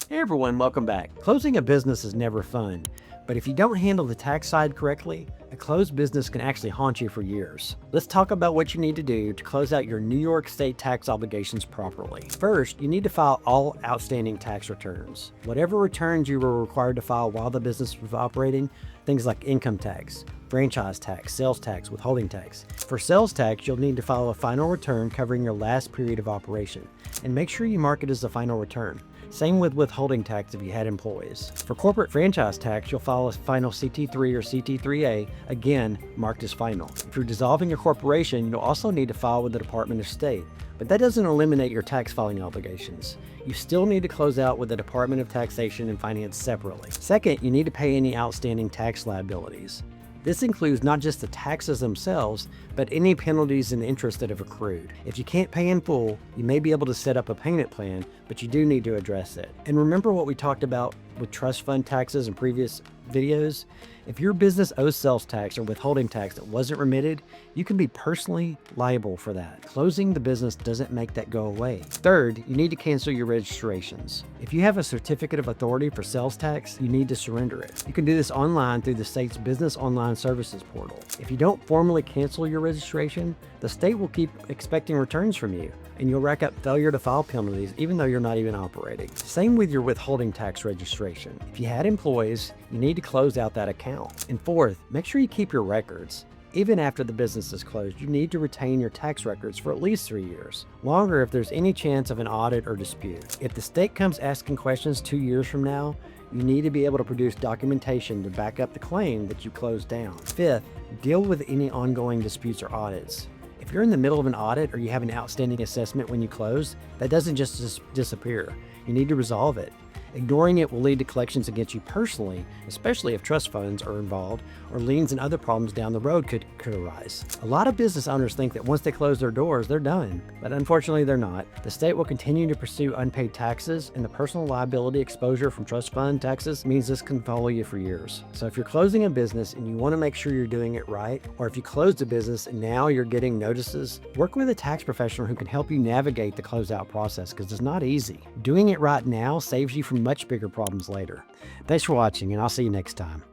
Hey everyone, welcome back. Closing a business is never fun, but if you don't handle the tax side correctly, a closed business can actually haunt you for years. Let's talk about what you need to do to close out your New York State tax obligations properly. First, you need to file all outstanding tax returns. Whatever returns you were required to file while the business was operating, things like income tax, franchise tax, sales tax, withholding tax. For sales tax, you'll need to file a final return covering your last period of operation, and make sure you mark it as the final return. Same with withholding tax if you had employees. For corporate franchise tax, you'll file a final CT3 or CT3A, again, marked as final. If you're dissolving a corporation, you'll also need to file with the Department of State, but that doesn't eliminate your tax filing obligations. You still need to close out with the Department of Taxation and Finance separately. Second, you need to pay any outstanding tax liabilities. This includes not just the taxes themselves, but any penalties and interest that have accrued. If you can't pay in full, you may be able to set up a payment plan, but you do need to address it. And remember what we talked about with trust fund taxes in previous videos? If your business owes sales tax or withholding tax that wasn't remitted, you can be personally liable for that. Closing the business doesn't make that go away. Third, you need to cancel your registrations. If you have a certificate of authority for sales tax, you need to surrender it. You can do this online through the state's Business Online Services portal. If you don't formally cancel your registration, the state will keep expecting returns from you, and you'll rack up failure to file penalties even though you're not even operating. Same with your withholding tax registration. If you had employees, you need to close out that account. And fourth, make sure you keep your records. Even after the business is closed, you need to retain your tax records for at least 3 years. Longer if there's any chance of an audit or dispute. If the state comes asking questions 2 years from now, you need to be able to produce documentation to back up the claim that you closed down. Fifth, deal with any ongoing disputes or audits. If you're in the middle of an audit or you have an outstanding assessment when you close, that doesn't just disappear. You need to resolve it. Ignoring it will lead to collections against you personally, especially if trust funds are involved or liens and other problems down the road could arise. A lot of business owners think that once they close their doors, they're done, but unfortunately they're not. The state will continue to pursue unpaid taxes, and the personal liability exposure from trust fund taxes means this can follow you for years. So if you're closing a business and you want to make sure you're doing it right, or if you closed a business and now you're getting notices, work with a tax professional who can help you navigate the closeout process, because it's not easy. Doing it right now saves you from much bigger problems later. Thanks for watching, and I'll see you next time.